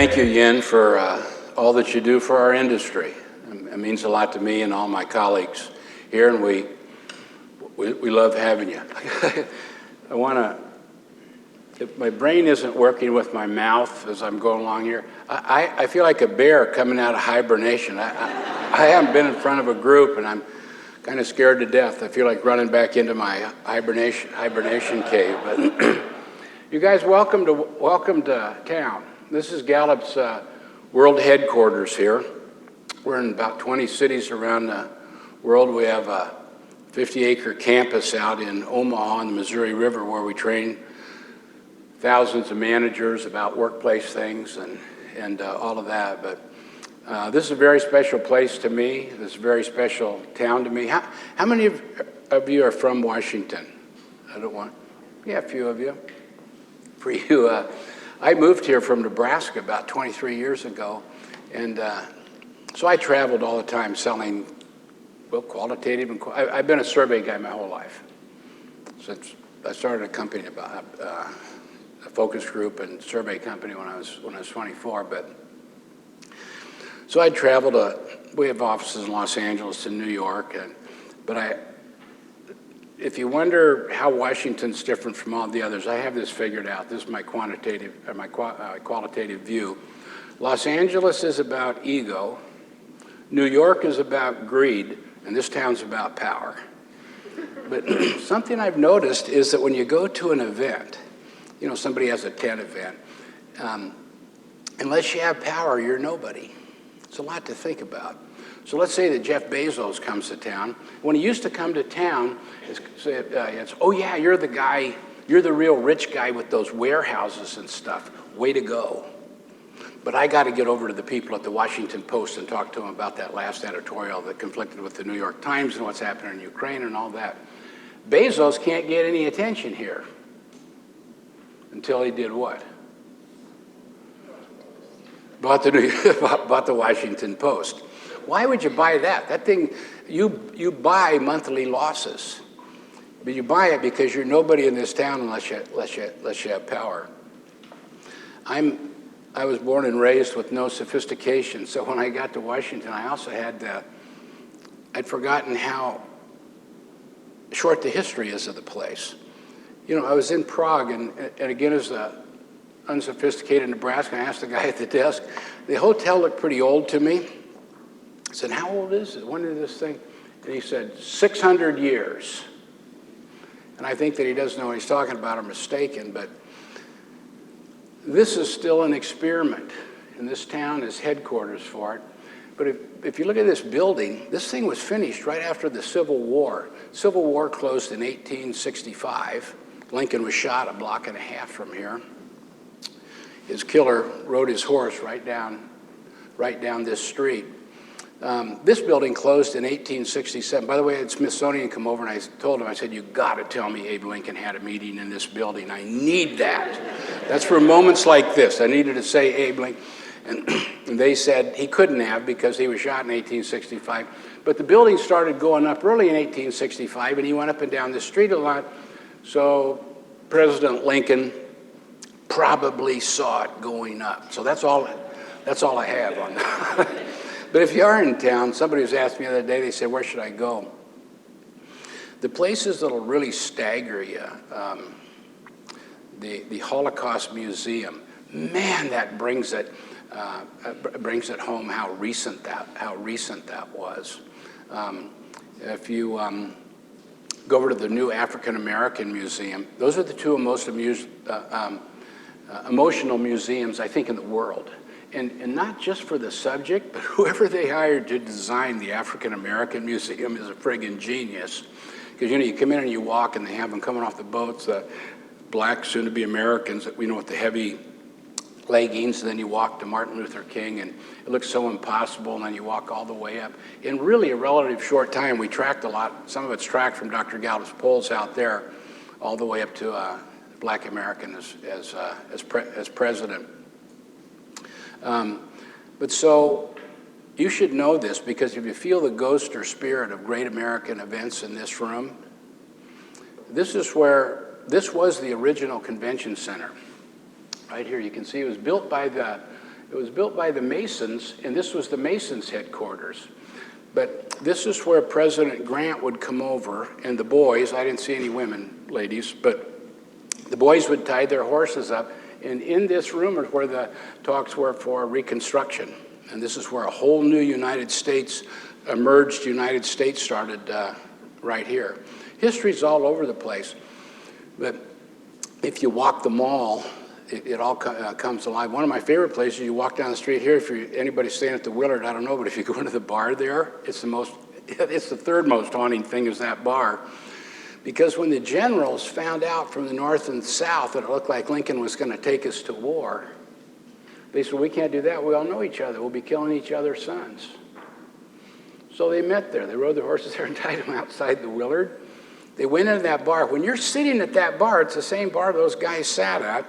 thank you, Yin, for all that you do for our industry. It means a lot to me and all my colleagues here, and we love having you. I want to, if my brain isn't working with my mouth as I'm going along here, I feel like a bear coming out of hibernation. I haven't been in front of a group, and I'm kind of scared to death. I feel like running back into my hibernation cave. But you guys, welcome to town. This is Gallup's world headquarters here. We're in about 20 cities around the world. We have a 50-acre campus out in Omaha on the Missouri River where we train thousands of managers about workplace things and all of that. But this is a very special place to me. This is a very special town to me. How many of you are from Washington? Yeah, a few of you. For you, I moved here from Nebraska about 23 years ago, and so I traveled all the time selling, well, qualitative and I've been a survey guy my whole life. Since I started a company about a focus group and survey company when I was 24. But so I traveled. We have offices in Los Angeles and New York, if you wonder how Washington's different from all the others, I have this figured out. This is my qualitative view. Los Angeles is about ego. New York is about greed, and this town's about power. But something I've noticed is that when you go to an event, you know, somebody has a tent event, unless you have power, you're nobody. It's a lot to think about. So let's say that Jeff Bezos comes to town. When he used to come to town, it's oh yeah, you're the guy, you're the real rich guy with those warehouses and stuff. Way to go. But I got to get over to the people at the Washington Post and talk to them about that last editorial that conflicted with the New York Times and what's happening in Ukraine and all that. Bezos can't get any attention here until he did what? Bought the Washington Post. Why would you buy that? That thing, you buy monthly losses. But you buy it because you're nobody in this town unless you have power. I was born and raised with no sophistication, so when I got to Washington, I also I'd forgotten how short the history is of the place. You know, I was in Prague, and again, as an unsophisticated Nebraskan, I asked the guy at the desk, the hotel looked pretty old to me. I said, how old is it? When did this thing? And he said, 600 years. And I think that he doesn't know what he's talking about or mistaken, but this is still an experiment, and this town is headquarters for it. But if you look at this building, this thing was finished right after the Civil War. Civil War closed in 1865. Lincoln was shot a block and a half from here. His killer rode his horse right down this street. This building closed in 1867. By the way, the Smithsonian come over, and I told him, I said, you got to tell me Abe Lincoln had a meeting in this building. I need that. That's for moments like this. I needed to say Abe Lincoln. And they said he couldn't have because he was shot in 1865. But the building started going up early in 1865, and he went up and down the street a lot. So President Lincoln probably saw it going up. So that's all I have on that. But if you are in town, somebody was asking me the other day, they said, where should I go? The places that'll really stagger you, the Holocaust Museum, man, that brings it home how recent that was. If you go over to the new African American Museum, those are the two most emotional museums, I think, in the world. And not just for the subject, but whoever they hired to design the African American Museum is a friggin' genius. Because, you know, you come in and you walk, and they have them coming off the boats, black, soon-to-be Americans, you know, with the heavy leggings, and then you walk to Martin Luther King, and it looks so impossible, and then you walk all the way up. In really a relative short time, we tracked a lot. Some of it's tracked from Dr. Gallup's polls out there, all the way up to Black American as president. But so you should know this, because if you feel the ghost or spirit of great American events in this room, this was the original convention center. Right here, you can see it was built by the It was built by the Masons, and this was the Masons' headquarters. But this is where President Grant would come over, and the boys, I didn't see any women, ladies, but the boys would tie their horses up, and in this room is where the talks were for Reconstruction. And this is where a whole new United States, emerged United States started right here. History's all over the place, but if you walk the mall, it all comes alive. One of my favorite places, you walk down the street here, if anybody's staying at the Willard, I don't know, but if you go into the bar there, it's the third most haunting thing is that bar. Because when the generals found out from the north and south that it looked like Lincoln was going to take us to war, they said, we can't do that. We all know each other. We'll be killing each other's sons. So they met there. They rode their horses there and tied them outside the Willard. They went into that bar. When you're sitting at that bar, it's the same bar those guys sat at,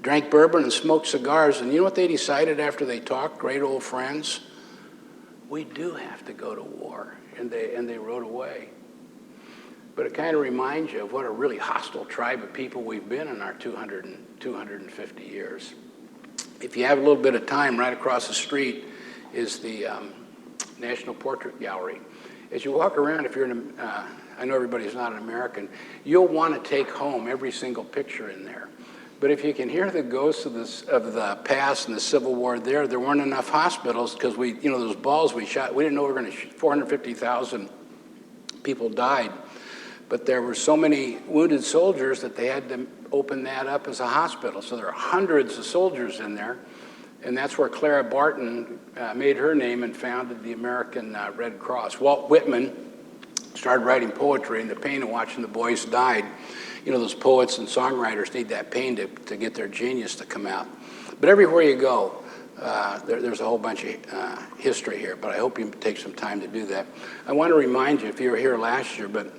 drank bourbon and smoked cigars, and you know what they decided after they talked, great old friends? We do have to go to war, and they rode away. But it kind of reminds you of what a really hostile tribe of people we've been in our 250 years. If you have a little bit of time, right across the street is the National Portrait Gallery. As you walk around, if you're I know everybody's not an American, you'll want to take home every single picture in there. But if you can hear the ghosts of the past and the Civil War there weren't enough hospitals because those balls we shot, we didn't know we were going to shoot, 450,000 people died. But there were so many wounded soldiers that they had to open that up as a hospital. So there are hundreds of soldiers in there. And that's where Clara Barton made her name and founded the American Red Cross. Walt Whitman started writing poetry, and the pain of watching the boys died. You know, those poets and songwriters need that pain to get their genius to come out. But everywhere you go, there's a whole bunch of history here, but I hope you take some time to do that. I want to remind you, if you were here last year, but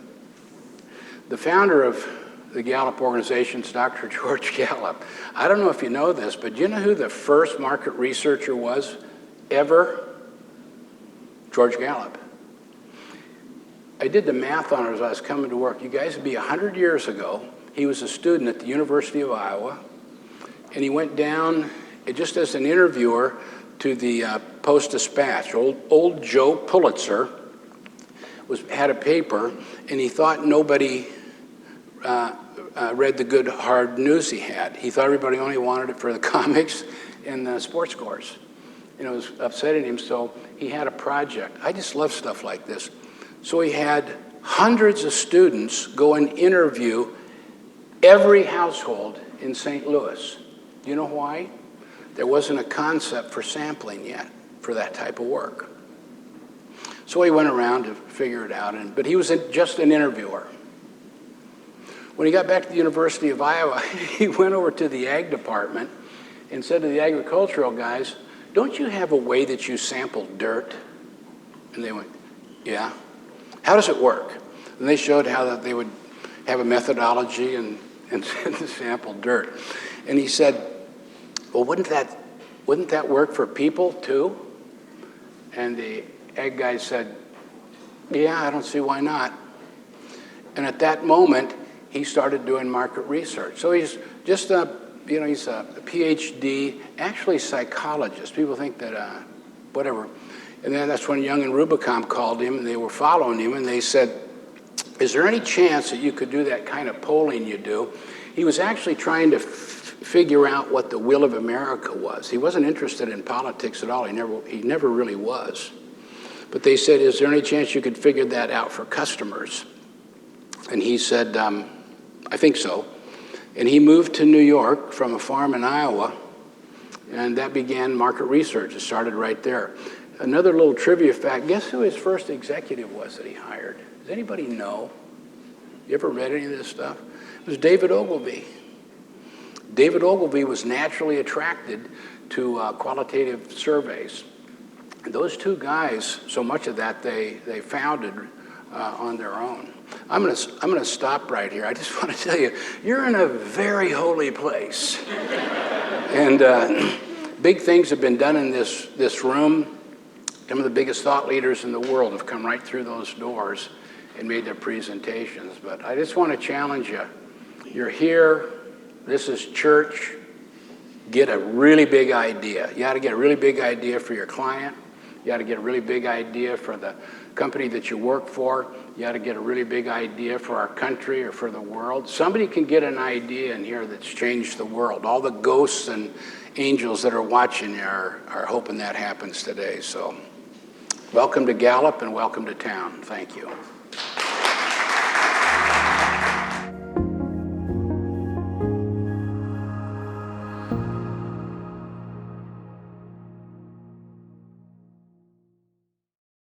the founder of the Gallup organization is Dr. George Gallup. I don't know if you know this, but do you know who the first market researcher was ever? George Gallup. I did the math on it as I was coming to work. You guys, it'd be 100 years ago. He was a student at the University of Iowa, and he went down just as an interviewer to the Post-Dispatch. Old Joe Pulitzer had a paper, and he thought nobody read the good, hard news he had. He thought everybody only wanted it for the comics and the sports scores. And it was upsetting him, so he had a project. I just love stuff like this. So he had hundreds of students go and interview every household in St. Louis. Do you know why? There wasn't a concept for sampling yet for that type of work. So he went around to figure it out, but he was just an interviewer. When he got back to the University of Iowa, he went over to the ag department and said to the agricultural guys, don't you have a way that you sample dirt? And they went, yeah. How does it work? And they showed how that they would have a methodology and sample dirt. And he said, well, wouldn't that work for people too? And the ag guy said, yeah, I don't see why not. And at that moment, he started doing market research. So he's just he's a PhD, actually psychologist. People think that, whatever. And then that's when Young and Rubicam called him, and they were following him, and they said, is there any chance that you could do that kind of polling you do? He was actually trying to figure out what the will of America was. He wasn't interested in politics at all. He never really was. But they said, is there any chance you could figure that out for customers? And he said, I think so. And he moved to New York from a farm in Iowa, and that began market research. It started right there. Another little trivia fact, guess who his first executive was that he hired? Does anybody know? You ever read any of this stuff? It was David Ogilvy. David Ogilvy was naturally attracted to qualitative surveys. And those two guys, so much of that they founded on their own. I'm gonna stop right here. I just want to tell you, you're in a very holy place. And big things have been done in this room. Some of the biggest thought leaders in the world have come right through those doors and made their presentations. But I just want to challenge you. You're here. This is church. get a really big idea. You ought to get a really big idea for your client. You ought to get a really big idea for the company that you work for. You ought to get a really big idea for our country or for the world. Somebody can get an idea in here that's changed the world. All the ghosts and angels that are watching are hoping that happens today. So welcome to Gallup and welcome to town. Thank you.